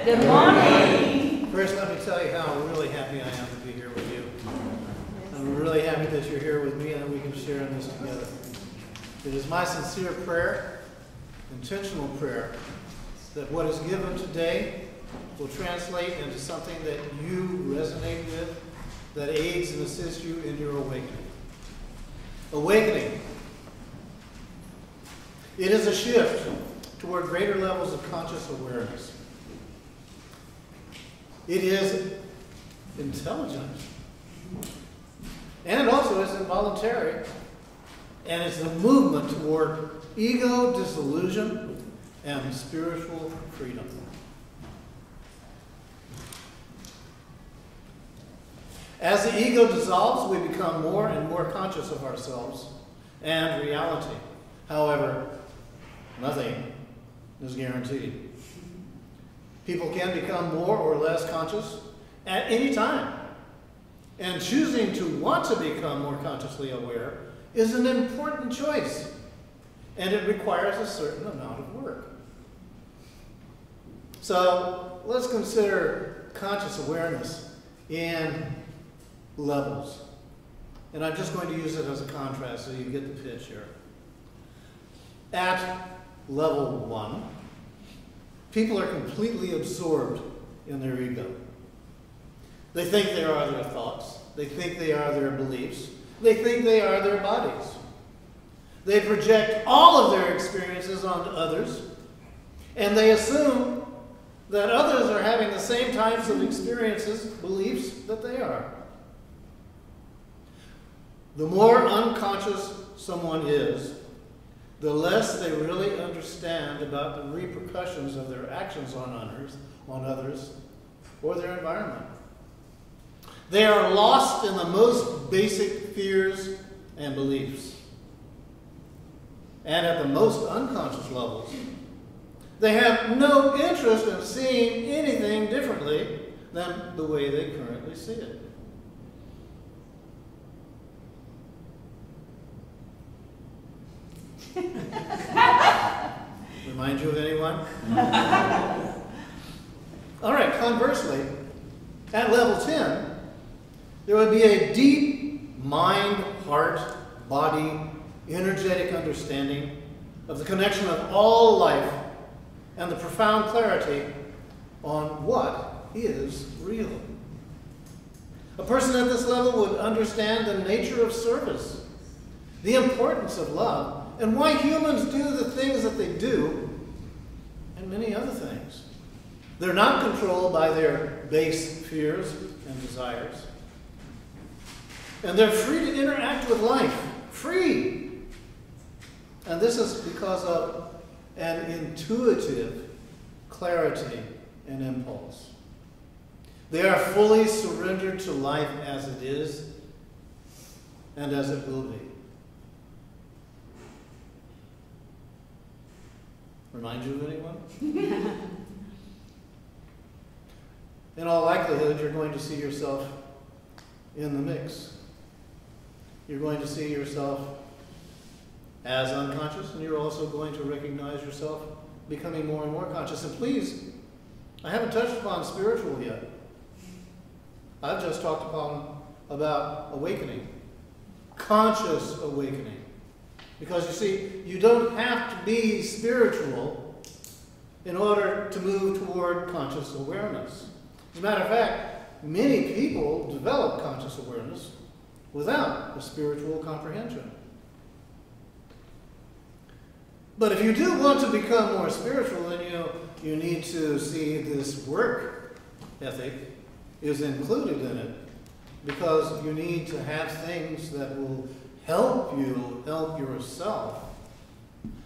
Good morning. First, let me tell you how really happy I am to be here with you. I'm really happy that you're here with me and that we can share in this together. It is my sincere prayer, intentional prayer, that what is given today will translate into something that you resonate with, that aids and assists you in your awakening. Awakening. It is a shift toward greater levels of conscious awareness. It is intelligent. And it also is involuntary. And it's a movement toward ego dissolution and spiritual freedom. As the ego dissolves, we become more and more conscious of ourselves and reality. However, nothing is guaranteed. People can become more or less conscious at any time. And choosing to want to become more consciously aware is an important choice. And it requires a certain amount of work. So let's consider conscious awareness in levels. And I'm just going to use it as a contrast so you get the pitch here. At level 1, people are completely absorbed in their ego. They think they are their thoughts. They think they are their beliefs. They think they are their bodies. They project all of their experiences onto others, and they assume that others are having the same types of experiences, beliefs that they are. The more unconscious someone is, the less they really understand about the repercussions of their actions on others, or their environment. They are lost in the most basic fears and beliefs. And at the most unconscious levels, they have no interest in seeing anything differently than the way they currently see it. Remind you of anyone? All right, conversely, at level 10, there would be a deep mind, heart, body, energetic understanding of the connection of all life and the profound clarity on what is real. A person at this level would understand the nature of service, the importance of love, and why humans do the things that they do, and many other things. They're not controlled by their base fears and desires. And they're free to interact with life. Free! And this is because of an intuitive clarity and impulse. They are fully surrendered to life as it is and as it will be. Remind you of anyone? In all likelihood, you're going to see yourself in the mix. You're going to see yourself as unconscious, and you're also going to recognize yourself becoming more and more conscious. And please, I haven't touched upon spiritual yet. I've just talked about awakening, conscious awakening. Because you see, you don't have to be spiritual in order to move toward conscious awareness. As a matter of fact, many people develop conscious awareness without a spiritual comprehension. But if you do want to become more spiritual, then you need to see this work ethic is included in it, because you need to have things that will help you help yourself,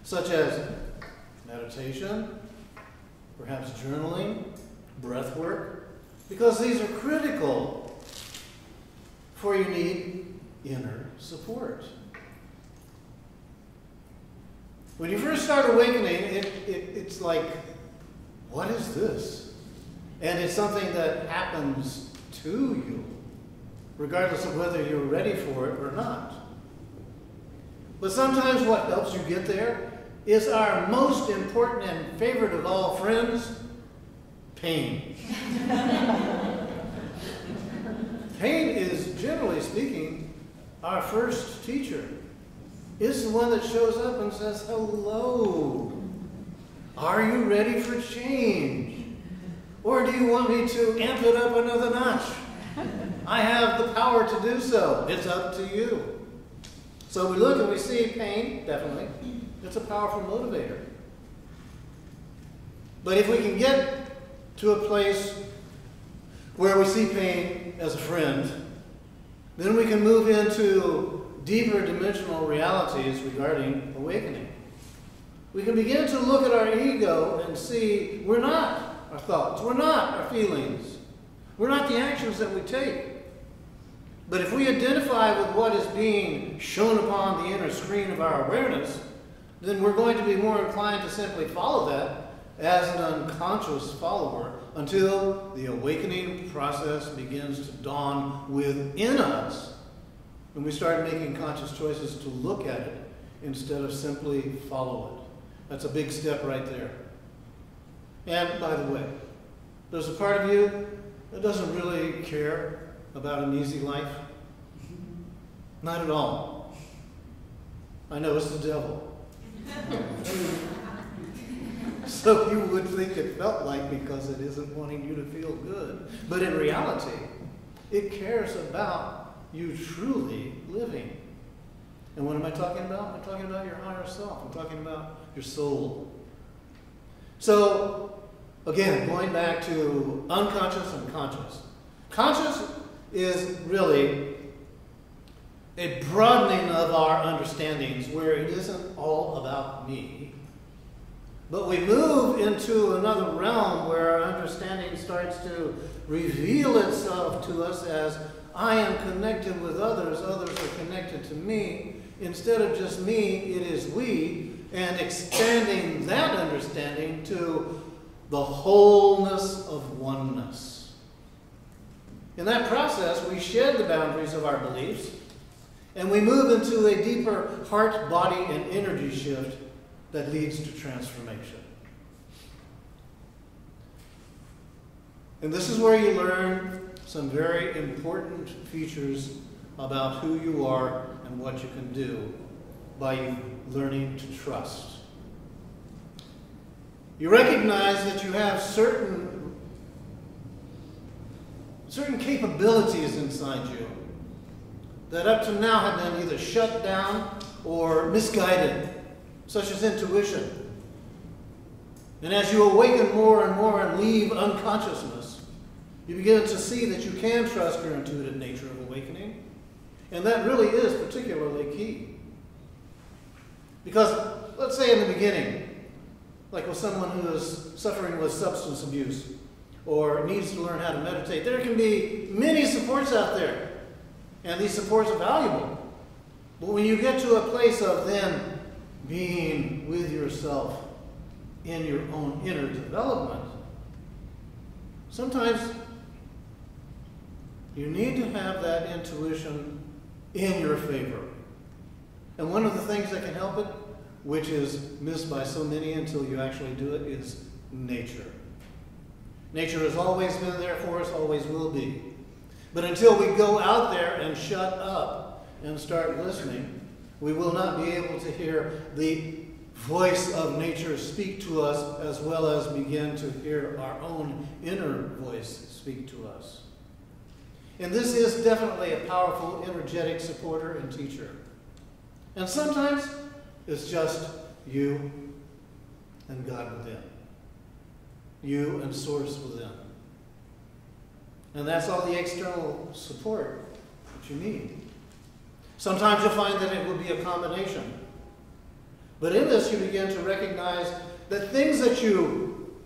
such as meditation, perhaps journaling, breath work, because these are critical, for you need inner support. When you first start awakening, it's like, what is this? And it's something that happens to you, regardless of whether you're ready for it or not. But sometimes what helps you get there is our most important and favorite of all friends, pain. Pain is, generally speaking, our first teacher. It's the one that shows up and says, hello. Are you ready for change? Or do you want me to amp it up another notch? I have the power to do so. It's up to you. So we look and we see pain, definitely. It's a powerful motivator. But if we can get to a place where we see pain as a friend, then we can move into deeper dimensional realities regarding awakening. We can begin to look at our ego and see we're not our thoughts, we're not our feelings, we're not the actions that we take. But if we identify with what is being shown upon the inner screen of our awareness, then we're going to be more inclined to simply follow that as an unconscious follower until the awakening process begins to dawn within us and we start making conscious choices to look at it instead of simply follow it. That's a big step right there. And by the way, there's a part of you that doesn't really care about an easy life. Not at all. I know it's the devil. So you would think it felt like because it isn't wanting you to feel good. But in reality, it cares about you truly living. And what am I talking about? I'm talking about your higher self. I'm talking about your soul. So, again, going back to unconscious and conscious. Conscious is really a broadening of our understandings where it isn't all about me. But we move into another realm where our understanding starts to reveal itself to us as I am connected with others, others are connected to me. Instead of just me, it is we, and expanding that understanding to the wholeness of oneness. In that process, we shed the boundaries of our beliefs, and we move into a deeper heart, body, and energy shift that leads to transformation. And this is where you learn some very important features about who you are and what you can do by learning to trust. You recognize that you have certain capabilities inside you that up to now have been either shut down or misguided, such as intuition. And as you awaken more and more and leave unconsciousness, you begin to see that you can trust your intuitive nature of awakening. And that really is particularly key. Because, let's say in the beginning, like with someone who is suffering with substance abuse or needs to learn how to meditate, there can be many supports out there. And these supports are valuable. But when you get to a place of then being with yourself in your own inner development, sometimes you need to have that intuition in your favor. And one of the things that can help it, which is missed by so many until you actually do it, is nature. Nature has always been there for us, always will be. But until we go out there and shut up and start listening, we will not be able to hear the voice of nature speak to us as well as begin to hear our own inner voice speak to us. And this is definitely a powerful, energetic supporter and teacher. And sometimes it's just you and God within. You and Source within. And that's all the external support that you need. Sometimes you'll find that it will be a combination. But in this, you begin to recognize that things that you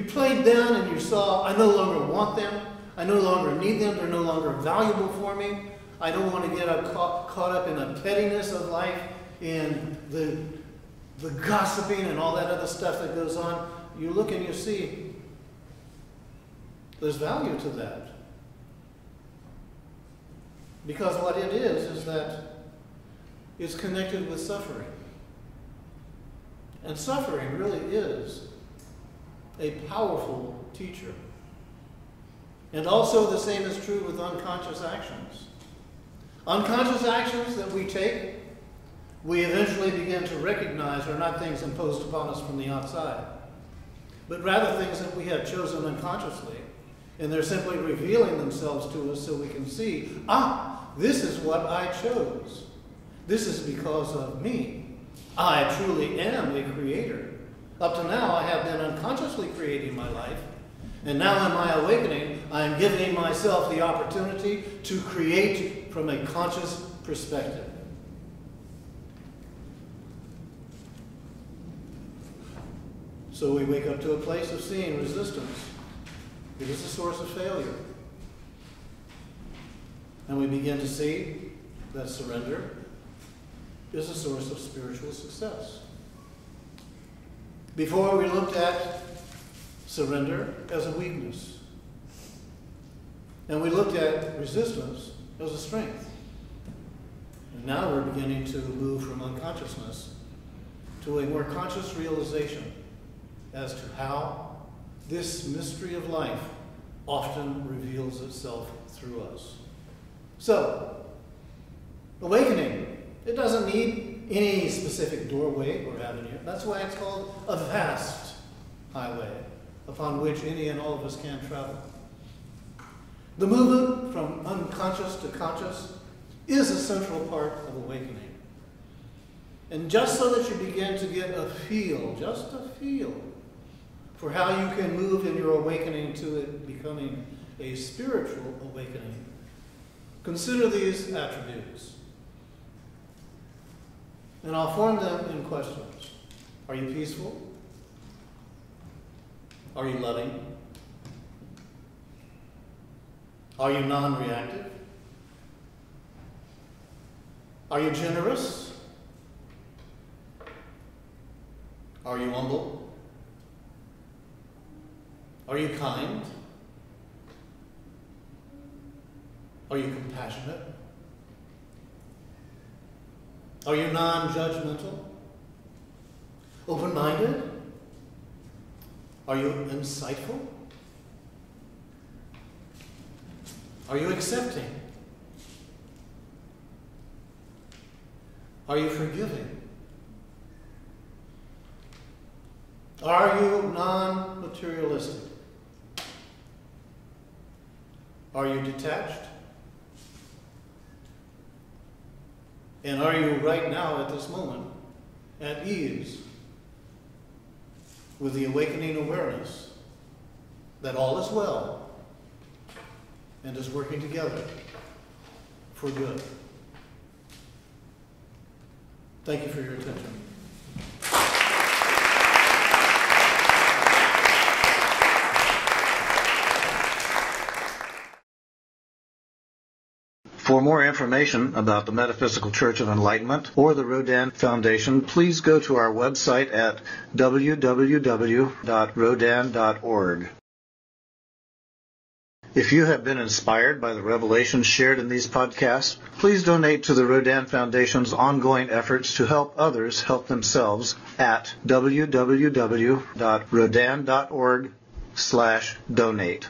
played down and you saw, I no longer want them, I no longer need them, they're no longer valuable for me, I don't want to get caught up in the pettiness of life, in the gossiping and all that other stuff that goes on. You look and you see there's value to that. Because what it is that it's connected with suffering. And suffering really is a powerful teacher. And also the same is true with unconscious actions. Unconscious actions that we take, we eventually begin to recognize are not things imposed upon us from the outside, but rather things that we have chosen unconsciously. And they're simply revealing themselves to us so we can see, this is what I chose. This is because of me. I truly am a creator. Up to now, I have been unconsciously creating my life. And now in my awakening, I am giving myself the opportunity to create from a conscious perspective. So we wake up to a place of seeing resistance. It is a source of failure. And we begin to see that surrender is a source of spiritual success. Before, we looked at surrender as a weakness. And we looked at resistance as a strength. And now we're beginning to move from unconsciousness to a more conscious realization as to how this mystery of life often reveals itself through us. So, awakening, it doesn't need any specific doorway or avenue. That's why it's called a vast highway upon which any and all of us can travel. The movement from unconscious to conscious is a central part of awakening. And just so that you begin to get a feel, just a feel, for how you can move in your awakening to it becoming a spiritual awakening, consider these attributes. And I'll form them in questions. Are you peaceful? Are you loving? Are you non-reactive? Are you generous? Are you humble? Are you kind? Are you compassionate? Are you non-judgmental? Open-minded? Are you insightful? Are you accepting? Are you forgiving? Are you non-materialistic? Are you detached? And are you right now at this moment at ease with the awakening awareness that all is well and is working together for good? Thank you for your attention. For more information about the Metaphysical Church of Enlightenment or the Rodin Foundation, please go to our website at www.rodin.org. If you have been inspired by the revelations shared in these podcasts, please donate to the Rodin Foundation's ongoing efforts to help others help themselves at www.rodin.org/donate.